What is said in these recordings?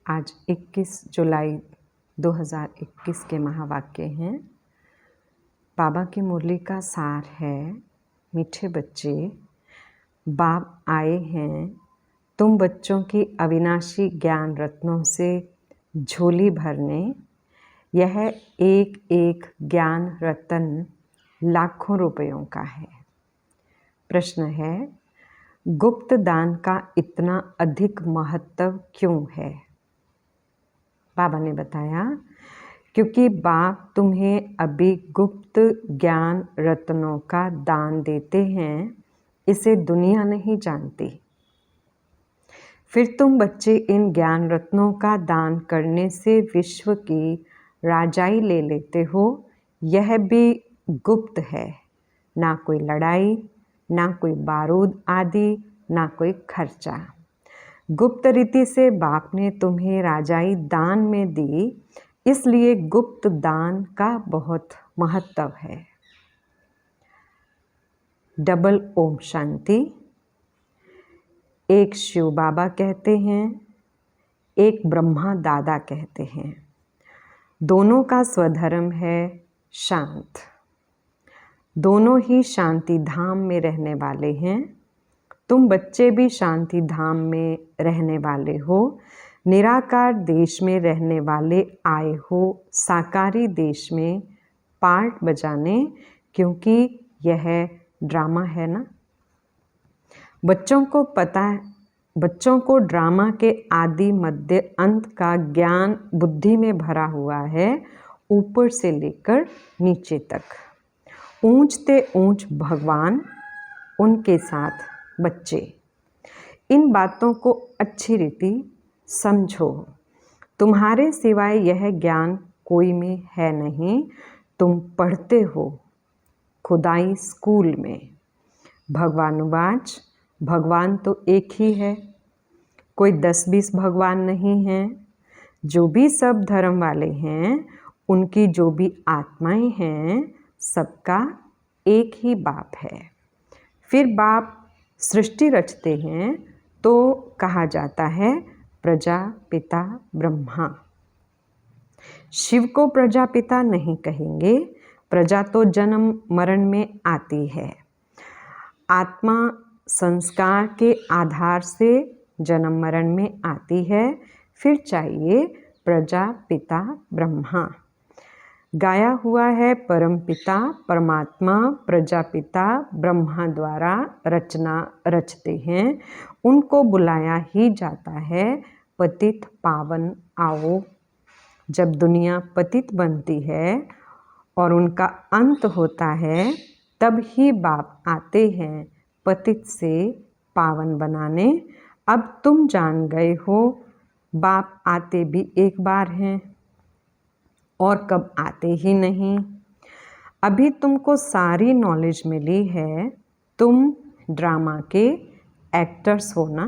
आज 21 जुलाई 2021 के महावाक्य हैं। बाबा की मुरली का सार है, मीठे बच्चे, बाप आए हैं तुम बच्चों की अविनाशी ज्ञान रत्नों से झोली भरने। यह एक एक ज्ञान रत्न लाखों रुपयों का है। प्रश्न है, गुप्त दान का इतना अधिक महत्व क्यों है? बाबा ने बताया, क्योंकि बाप तुम्हें अभी गुप्त ज्ञान रत्नों का दान देते हैं, इसे दुनिया नहीं जानती। फिर तुम बच्चे इन ज्ञान रत्नों का दान करने से विश्व की राजाई ले लेते हो। यह भी गुप्त है, ना कोई लड़ाई, ना कोई बारूद आदि, ना कोई खर्चा। गुप्त रीति से बाप ने तुम्हें राजाई दान में दी, इसलिए गुप्त दान का बहुत महत्व है। डबल ओम शांति। एक शिव बाबा कहते हैं, एक ब्रह्मा दादा कहते हैं। दोनों का स्वधर्म है शांत। दोनों ही शांति धाम में रहने वाले हैं। तुम बच्चे भी शांति धाम में रहने वाले हो। निराकार देश में रहने वाले आए हो साकारी देश में पार्ट बजाने, क्योंकि यह ड्रामा है ना। बच्चों को ड्रामा के आदि मध्य अंत का ज्ञान बुद्धि में भरा हुआ है, ऊपर से लेकर नीचे तक। ऊंचते ऊंच भगवान, उनके साथ बच्चे। इन बातों को अच्छी रीति समझो। तुम्हारे सिवाय यह ज्ञान कोई में है नहीं। तुम पढ़ते हो खुदाई स्कूल में। भगवानुवाच, भगवान तो एक ही है, कोई 10-20 भगवान नहीं हैं। जो भी सब धर्म वाले हैं, उनकी जो भी आत्माएं हैं, सबका एक ही बाप है। फिर बाप सृष्टि रचते हैं तो कहा जाता है प्रजापिता ब्रह्मा। शिव को प्रजापिता नहीं कहेंगे, प्रजा तो जन्म मरण में आती है। आत्मा संस्कार के आधार से जन्म मरण में आती है। फिर चाहिए प्रजापिता ब्रह्मा। गाया हुआ है, परम पिता परमात्मा प्रजापिता ब्रह्मा द्वारा रचना रचते हैं। उनको बुलाया ही जाता है पतित पावन आओ। जब दुनिया पतित बनती है और उनका अंत होता है, तब ही बाप आते हैं पतित से पावन बनाने। अब तुम जान गए हो, बाप आते भी एक बार हैं और कब आते ही नहीं। अभी तुमको सारी नॉलेज मिली है। तुम ड्रामा के एक्टर्स हो ना।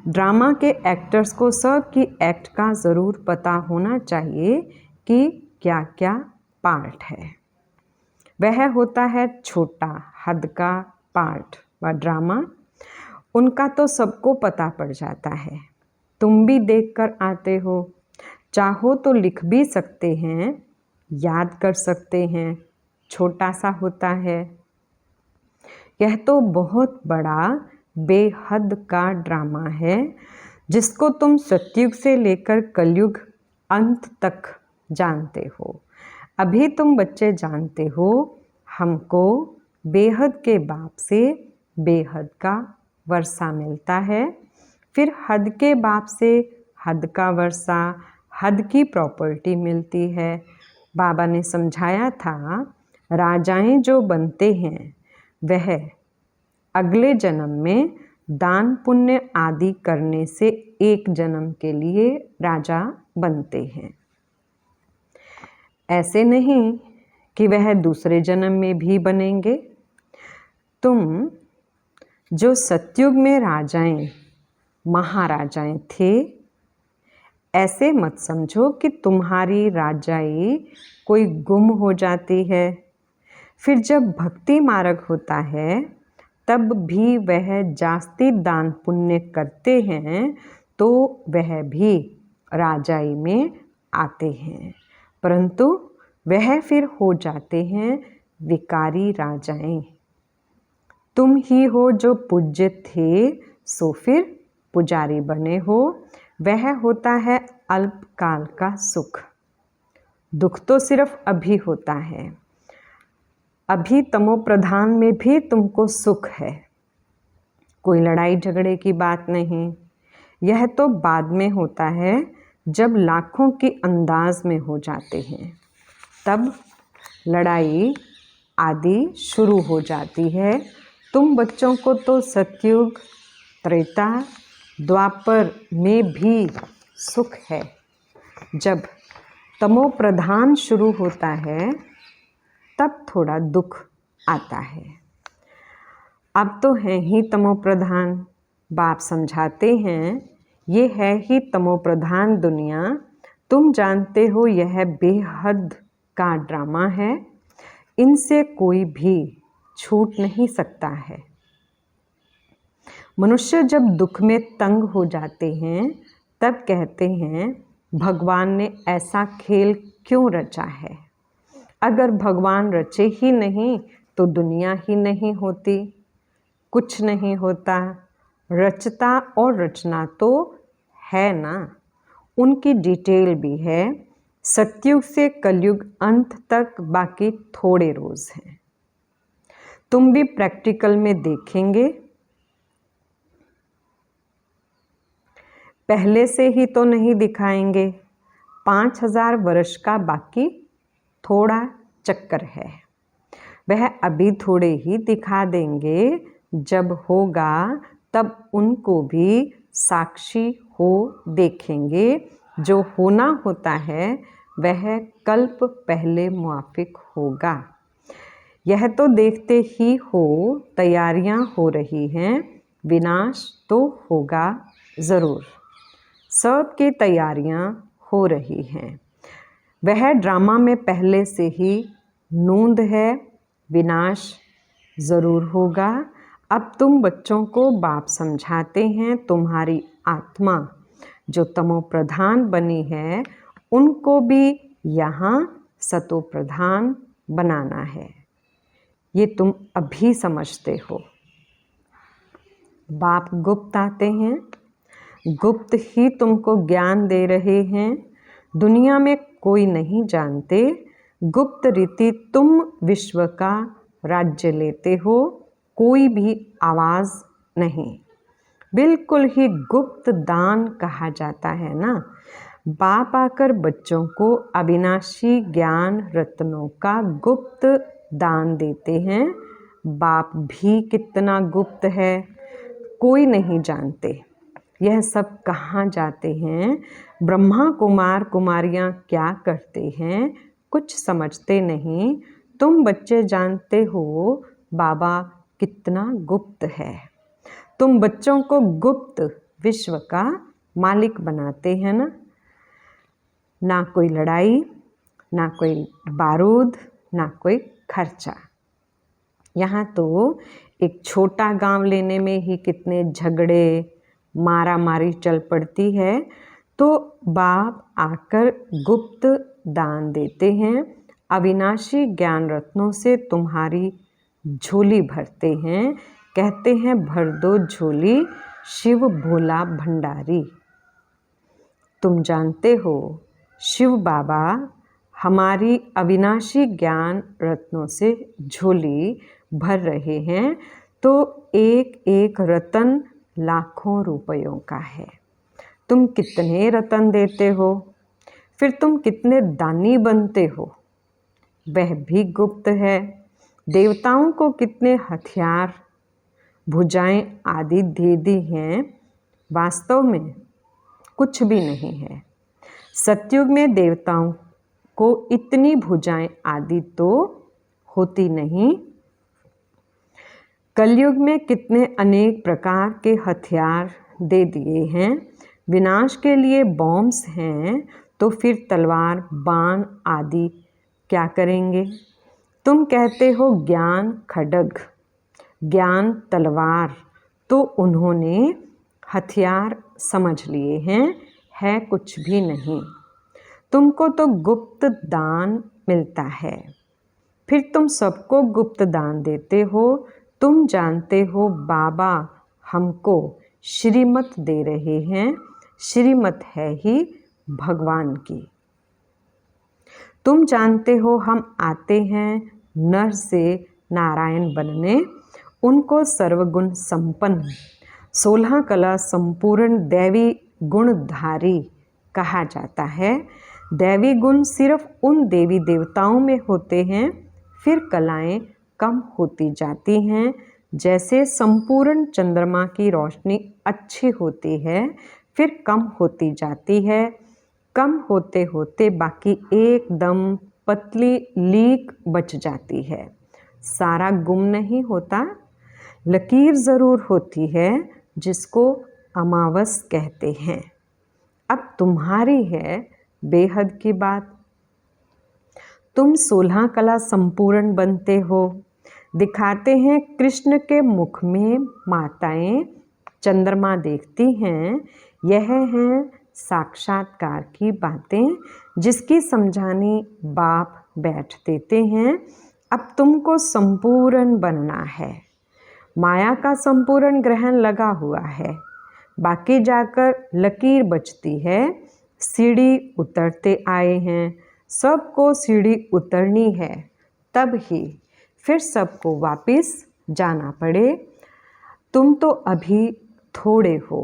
ड्रामा के एक्टर्स को सब की एक्ट का ज़रूर पता होना चाहिए कि क्या क्या पार्ट है। वह होता है छोटा हद का पार्ट व ड्रामा। उनका तो सबको पता पड़ जाता है। तुम भी देखकर आते हो। चाहो तो लिख भी सकते हैं, याद कर सकते हैं, छोटा सा होता है। यह तो बहुत बड़ा बेहद का ड्रामा है, जिसको तुम सतयुग से लेकर कलयुग अंत तक जानते हो। अभी तुम बच्चे जानते हो, हमको बेहद के बाप से बेहद का वर्षा मिलता है। फिर हद के बाप से हद का वर्षा, हद की प्रॉपर्टी मिलती है। बाबा ने समझाया था, राजाएं जो बनते हैं वह अगले जन्म में दान पुण्य आदि करने से एक जन्म के लिए राजा बनते हैं। ऐसे नहीं कि वह दूसरे जन्म में भी बनेंगे। तुम जो सतयुग में राजाएं महाराजाएं थे, ऐसे मत समझो कि तुम्हारी राजाई कोई गुम हो जाती है। फिर जब भक्ति मार्ग होता है, तब भी वह जास्ती दान पुण्य करते हैं, तो वह भी राजाई में आते हैं, परंतु वह फिर हो जाते हैं विकारी राजाएं। तुम ही हो जो पूज्य थे सो फिर पुजारी बने हो, वह होता है अल्पकाल का सुख। दुख तो सिर्फ अभी होता है, अभी तमो प्रधान में भी तुमको सुख है, कोई लड़ाई झगड़े की बात नहीं। यह तो बाद में होता है, जब लाखों की अंदाज में हो जाते हैं, तब लड़ाई आदि शुरू हो जाती है। तुम बच्चों को तो सतयुग, त्रेता, द्वापर में भी सुख है। जब तमो प्रधान शुरू होता है तब थोड़ा दुख आता है। अब तो है ही तमो प्रधान, बाप समझाते हैं ये है ही तमो प्रधान दुनिया। तुम जानते हो यह बेहद का ड्रामा है, इनसे कोई भी छूट नहीं सकता है। मनुष्य जब दुख में तंग हो जाते हैं तब कहते हैं भगवान ने ऐसा खेल क्यों रचा है। अगर भगवान रचे ही नहीं तो दुनिया ही नहीं होती, कुछ नहीं होता। रचता और रचना तो है ना, उनकी डिटेल भी है। सतयुग से कलयुग अंत तक बाकी थोड़े रोज हैं। तुम भी प्रैक्टिकल में देखेंगे, पहले से ही तो नहीं दिखाएंगे। 5000 वर्ष का बाकी थोड़ा चक्कर है, वह अभी थोड़े ही दिखा देंगे। जब होगा तब उनको भी साक्षी हो देखेंगे। जो होना होता है वह कल्प पहले मुआफिक होगा। यह तो देखते ही हो तैयारियां हो रही हैं, विनाश तो होगा ज़रूर। सब की तैयारियां हो रही हैं, वह ड्रामा में पहले से ही नूंद है, विनाश ज़रूर होगा। अब तुम बच्चों को बाप समझाते हैं तुम्हारी आत्मा जो तमो प्रधान बनी है उनको भी यहाँ सतो प्रधान बनाना है। ये तुम अभी समझते हो। बाप गुप्त आते हैं, गुप्त ही तुमको ज्ञान दे रहे हैं। दुनिया में कोई नहीं जानते। गुप्त रीति तुम विश्व का राज्य लेते हो, कोई भी आवाज़ नहीं। बिल्कुल ही गुप्त दान कहा जाता है ना। बाप आकर बच्चों को अविनाशी ज्ञान रत्नों का गुप्त दान देते हैं। बाप भी कितना गुप्त है, कोई नहीं जानते। यह सब कहाँ जाते हैं, ब्रह्मा कुमार कुमारियाँ क्या करते हैं, कुछ समझते नहीं। तुम बच्चे जानते हो बाबा कितना गुप्त है। तुम बच्चों को गुप्त विश्व का मालिक बनाते हैं ना। ना कोई लड़ाई, ना कोई बारूद, ना कोई खर्चा। यहाँ तो एक छोटा गांव लेने में ही कितने झगड़े मारा मारी चल पड़ती है। तो बाप आकर गुप्त दान देते हैं, अविनाशी ज्ञान रत्नों से तुम्हारी झोली भरते हैं। कहते हैं भर दो झोली शिव भोला भंडारी। तुम जानते हो शिव बाबा हमारी अविनाशी ज्ञान रत्नों से झोली भर रहे हैं। तो एक एक रतन लाखों रुपयों का है। तुम कितने रतन देते हो, फिर तुम कितने दानी बनते हो, वह भी गुप्त है। देवताओं को कितने हथियार भुजाएं आदि दे दी हैं, वास्तव में कुछ भी नहीं है। सतयुग में देवताओं को इतनी भुजाएं आदि तो होती नहीं। कलयुग में कितने अनेक प्रकार के हथियार दे दिए हैं। विनाश के लिए बॉम्ब्स हैं तो फिर तलवार बाण आदि क्या करेंगे। तुम कहते हो ज्ञान खड्ग, ज्ञान तलवार, तो उन्होंने हथियार समझ लिए हैं, है कुछ भी नहीं। तुमको तो गुप्त दान मिलता है, फिर तुम सबको गुप्त दान देते हो। तुम जानते हो बाबा हमको श्रीमत दे रहे हैं, श्रीमत है ही भगवान की। तुम जानते हो हम आते हैं नर से नारायण बनने, उनको सर्वगुण संपन्न 16 कला संपूर्ण दैवी गुणधारी कहा जाता है। दैवी गुण सिर्फ उन देवी देवताओं में होते हैं, फिर कलाएं कम होती जाती हैं। जैसे संपूर्ण चंद्रमा की रोशनी अच्छी होती है, फिर कम होती जाती है। कम होते होते बाकी एकदम पतली लीक बच जाती है। सारा गुम नहीं होता, लकीर ज़रूर होती है, जिसको अमावस कहते हैं। अब तुम्हारी है बेहद की बात। तुम 16 कला संपूर्ण बनते हो। दिखाते हैं कृष्ण के मुख में माताएं चंद्रमा देखती हैं। यह हैं साक्षात्कार की बातें, जिसकी समझानी बाप बैठ देते हैं। अब तुमको संपूर्ण बनना है। माया का संपूर्ण ग्रहण लगा हुआ है, बाकी जाकर लकीर बचती है। सीढ़ी उतरते आए हैं, सबको सीढ़ी उतरनी है, तब ही फिर सबको वापस जाना पड़े। तुम तो अभी थोड़े हो,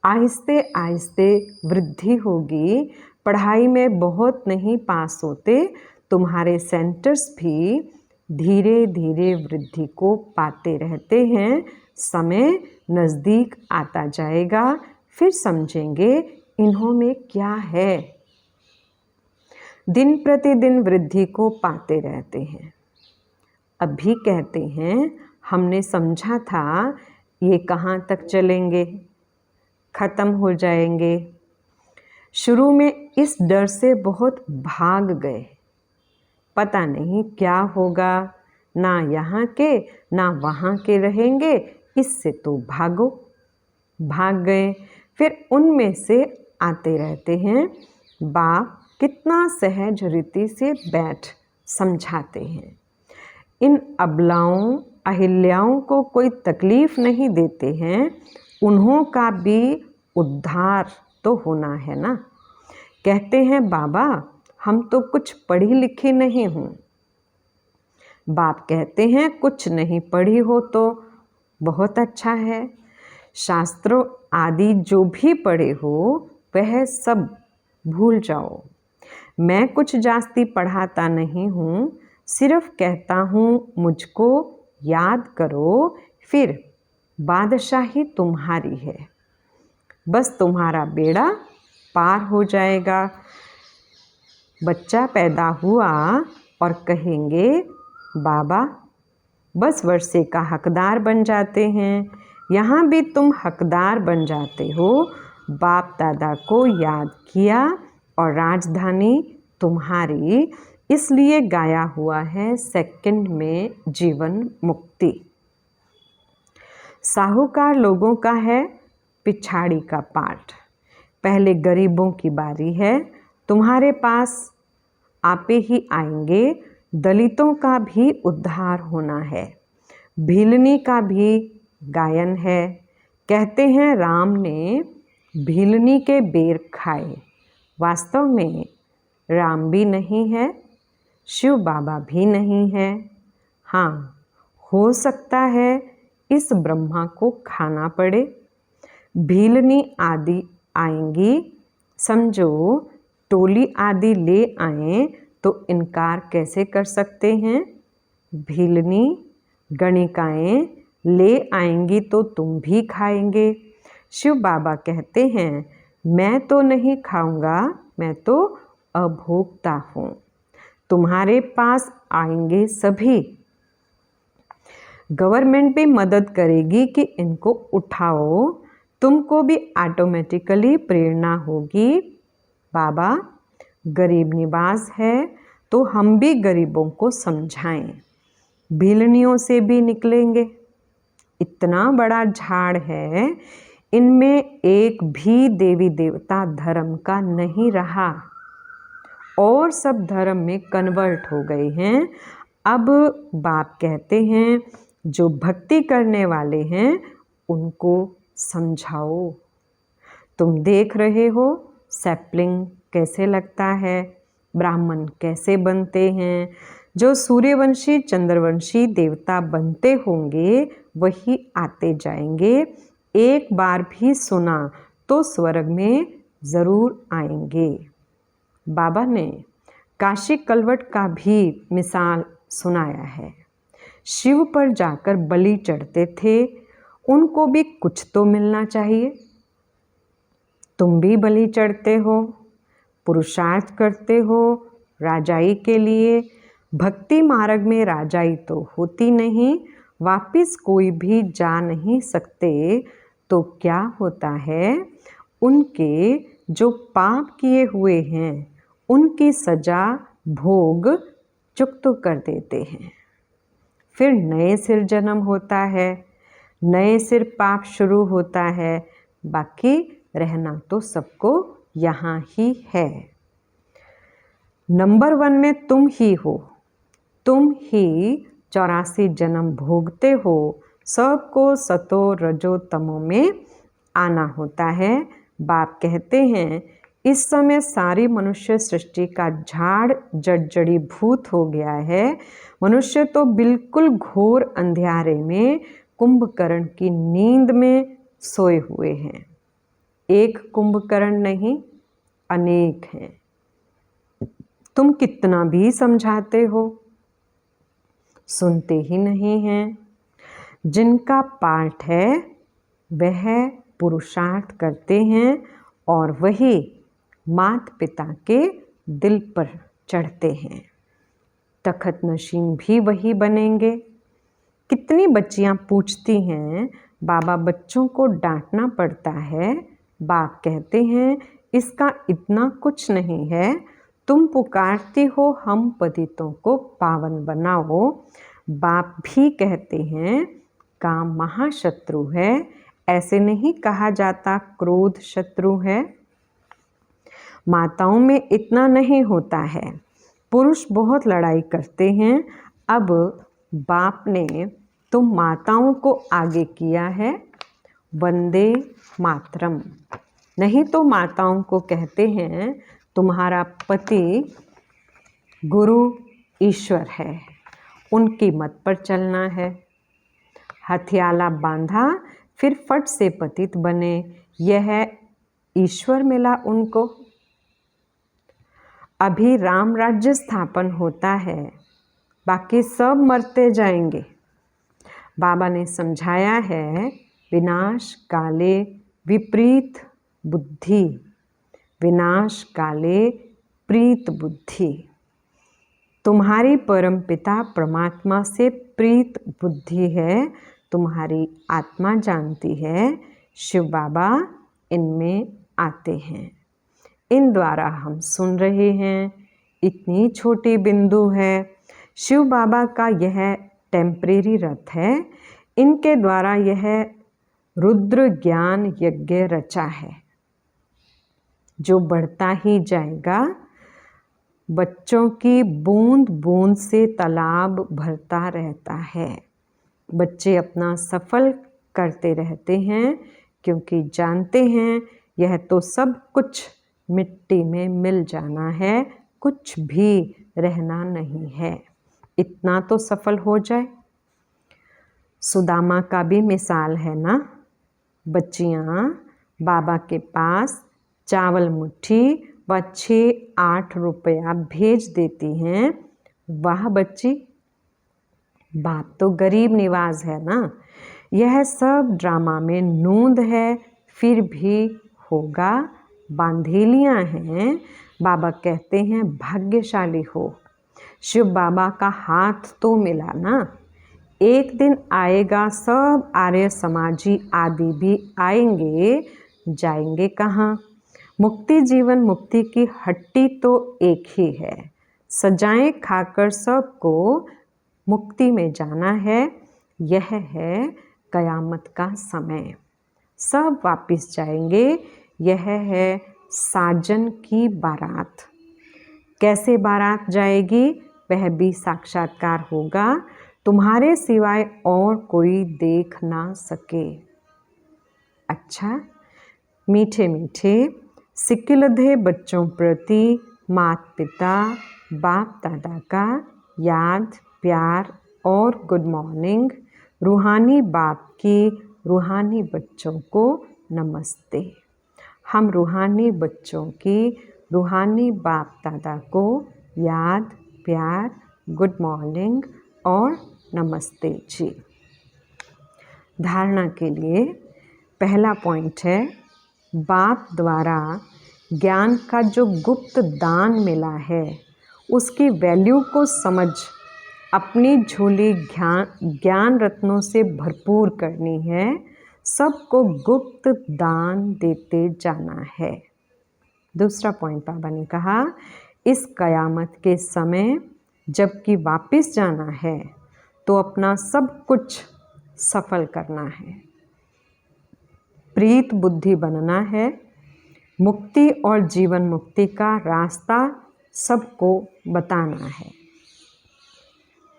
आहिस्ते आहिस्ते वृद्धि होगी। पढ़ाई में बहुत नहीं पास होते, तुम्हारे सेंटर्स भी धीरे धीरे वृद्धि को पाते रहते हैं। समय नज़दीक आता जाएगा, फिर समझेंगे इन्हों में क्या है। दिन प्रतिदिन वृद्धि को पाते रहते हैं। अभी कहते हैं हमने समझा था ये कहाँ तक चलेंगे, ख़त्म हो जाएंगे। शुरू में इस डर से बहुत भाग गए, पता नहीं क्या होगा, ना यहाँ के ना वहाँ के रहेंगे, इससे तो भागो। भाग गए, फिर उनमें से आते रहते हैं। बाप कितना सहज रीति से बैठ समझाते हैं। इन अबलाओं अहिल्याओं को कोई तकलीफ़ नहीं देते हैं, उन्हों का भी उद्धार तो होना है ना। कहते हैं बाबा हम तो कुछ पढ़ी लिखी नहीं हूँ। बाप कहते हैं कुछ नहीं पढ़ी हो तो बहुत अच्छा है। शास्त्रों आदि जो भी पढ़े हो वह सब भूल जाओ। मैं कुछ जास्ती पढ़ाता नहीं हूँ, सिर्फ कहता हूँ मुझको याद करो, फिर बादशाही तुम्हारी है। बस तुम्हारा बेड़ा पार हो जाएगा। बच्चा पैदा हुआ और कहेंगे बाबा बस वर्षे का हकदार बन जाते हैं। यहाँ भी तुम हकदार बन जाते हो। बाप दादा को याद किया और राजधानी तुम्हारी, इसलिए गाया हुआ है सेकंड में जीवन मुक्ति। साहूकार लोगों का है पिछाड़ी का पाठ। पहले गरीबों की बारी है, तुम्हारे पास आपे ही आएंगे। दलितों का भी उद्धार होना है। भीलनी का भी गायन है। कहते हैं राम ने भीलनी के बेर खाए। वास्तव में राम भी नहीं है, शिव बाबा भी नहीं है। हाँ, हो सकता है इस ब्रह्मा को खाना पड़े। भीलनी आदि आएंगी, समझो टोली आदि ले आएं तो इनकार कैसे कर सकते हैं। भीलनी गणिकाएं ले आएंगी तो तुम भी खाएंगे। शिव बाबा कहते हैं मैं तो नहीं खाऊंगा, मैं तो अभोक्ता हूँ। तुम्हारे पास आएंगे सभी। गवर्नमेंट भी मदद करेगी कि इनको उठाओ, तुमको भी ऑटोमेटिकली प्रेरणा होगी। बाबा गरीब निवास है तो हम भी गरीबों को समझाएं। भीलनियों से भी निकलेंगे। इतना बड़ा झाड़ है, इनमें एक भी देवी देवता धर्म का नहीं रहा और सब धर्म में कन्वर्ट हो गए हैं। अब बाप कहते हैं जो भक्ति करने वाले हैं उनको समझाओ। तुम देख रहे हो सैपलिंग कैसे लगता है, ब्राह्मण कैसे बनते हैं, जो सूर्यवंशी चंद्रवंशी देवता बनते होंगे वही आते जाएंगे। एक बार भी सुना तो स्वर्ग में ज़रूर आएंगे। बाबा ने काशी कलवट का भी मिसाल सुनाया है। शिव पर जाकर बलि चढ़ते थे, उनको भी कुछ तो मिलना चाहिए। तुम भी बलि चढ़ते हो, पुरुषार्थ करते हो राजाई के लिए। भक्ति मार्ग में राजाई तो होती नहीं, वापिस कोई भी जा नहीं सकते। तो क्या होता है, उनके जो पाप किए हुए हैं उनकी सजा भोग चुकत कर देते हैं। फिर नए सिर जन्म होता है, नए सिर पाप शुरू होता है। बाकी रहना तो सबको यहाँ ही है। नंबर 1 में तुम ही हो, तुम ही 84 जन्म भोगते हो। सबको सतो रजो तमो में आना होता है। बाप कहते हैं इस समय सारी मनुष्य सृष्टि का झाड़ जड़ी भूत हो गया है। मनुष्य तो बिल्कुल घोर अंधियारे में कुंभकर्ण की नींद में सोए हुए हैं। एक कुंभकर्ण नहीं, अनेक हैं। तुम कितना भी समझाते हो सुनते ही नहीं हैं। जिनका पाठ है वह पुरुषार्थ करते हैं और वही माता पिता के दिल पर चढ़ते हैं। तखत नशीन भी वही बनेंगे। कितनी बच्चियां पूछती हैं बाबा बच्चों को डांटना पड़ता है। बाप कहते हैं इसका इतना कुछ नहीं है। तुम पुकारती हो हम पतितों को पावन बनाओ। बाप भी कहते हैं काम महाशत्रु है। ऐसे नहीं कहा जाता क्रोध शत्रु है। माताओं में इतना नहीं होता है, पुरुष बहुत लड़ाई करते हैं। अब बाप ने तो माताओं को आगे किया है, वंदे मातरम। नहीं तो माताओं को कहते हैं तुम्हारा पति गुरु ईश्वर है, उनकी मत पर चलना है। हथियाला बांधा फिर फट से पतित बने, यह ईश्वर मिला उनको। अभी राम राज्य स्थापन होता है, बाकी सब मरते जाएंगे। बाबा ने समझाया है विनाश काले विपरीत बुद्धि, विनाश काले प्रीत बुद्धि। तुम्हारी परमपिता परमात्मा से प्रीत बुद्धि है, तुम्हारी आत्मा जानती है। शिव बाबा इनमें आते हैं, इन द्वारा हम सुन रहे हैं। इतनी छोटी बिंदु है। शिव बाबा का यह टेम्परेरी रथ है, इनके द्वारा यह रुद्र ज्ञान यज्ञ रचा है जो बढ़ता ही जाएगा। बच्चों की बूंद बूंद से तालाब भरता रहता है। बच्चे अपना सफल करते रहते हैं क्योंकि जानते हैं यह तो सब कुछ मिट्टी में मिल जाना है, कुछ भी रहना नहीं है। इतना तो सफल हो जाए। सुदामा का भी मिसाल है ना। बच्चियाँ बाबा के पास चावल मुट्ठी व 6-8 रुपया भेज देती हैं। वाह बच्ची, बाप तो गरीब निवाज है ना। यह सब ड्रामा में नूंद है, फिर भी होगा। बांधेलियाँ हैं। बाबा कहते हैं भाग्यशाली हो, शिव बाबा का हाथ तो मिला ना। एक दिन आएगा सब आर्य समाजी आदि भी आएंगे, जाएंगे कहाँ। मुक्ति जीवन मुक्ति की हट्टी तो एक ही है। सजाएं खाकर सबको मुक्ति में जाना है। यह है कयामत का समय। सब वापस जाएंगे। यह है साजन की बारात। कैसे बारात जाएगी वह भी साक्षात्कार होगा, तुम्हारे सिवाय और कोई देख ना सके। अच्छा, मीठे मीठे सिक्किलधे बच्चों प्रति माता पिता बाप दादा का याद प्यार और गुड मॉर्निंग। रूहानी बाप की रूहानी बच्चों को नमस्ते। हम रूहानी बच्चों की रूहानी बाप दादा को याद प्यार गुड मॉर्निंग और नमस्ते जी। धारणा के लिए पहला पॉइंट है, बाप द्वारा ज्ञान का जो गुप्त दान मिला है उसकी वैल्यू को समझ अपनी झोली ज्ञान रत्नों से भरपूर करनी है। सबको गुप्त दान देते जाना है। दूसरा पॉइंट बाबा ने कहा, इस कयामत के समय जबकि वापस जाना है तो अपना सब कुछ सफल करना है, प्रीत बुद्धि बनना है, मुक्ति और जीवन मुक्ति का रास्ता सबको बताना है।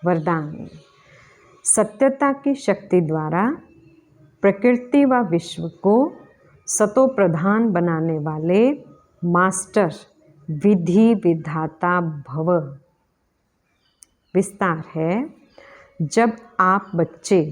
वरदान, सत्यता की शक्ति द्वारा प्रकृति व विश्व को सतो प्रधान बनाने वाले मास्टर विधि विधाता भव। विस्तार है, जब आप बच्चे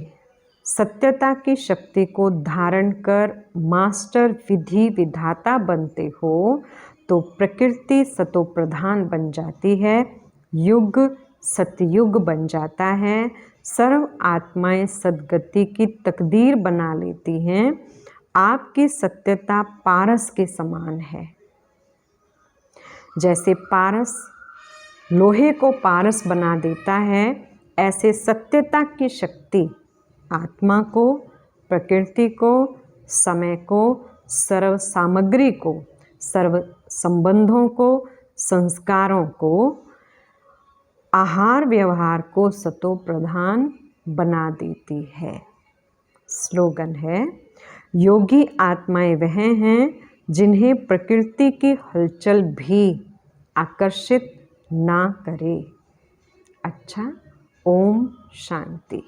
सत्यता की शक्ति को धारण कर मास्टर विधि विधाता बनते हो तो प्रकृति सतो प्रधान बन जाती है, युग सतयुग बन जाता है, सर्व आत्माएं सद्गति की तकदीर बना लेती हैं। आपकी सत्यता पारस के समान है। जैसे पारस लोहे को पारस बना देता है, ऐसे सत्यता की शक्ति आत्मा को, प्रकृति को, समय को, सर्व सामग्री को, सर्व संबंधों को, संस्कारों को, आहार व्यवहार को सतो प्रधान बना देती है। स्लोगन है, योगी आत्माएं वह हैं जिन्हें प्रकृति की हलचल भी आकर्षित ना करे। अच्छा, ओम शांति।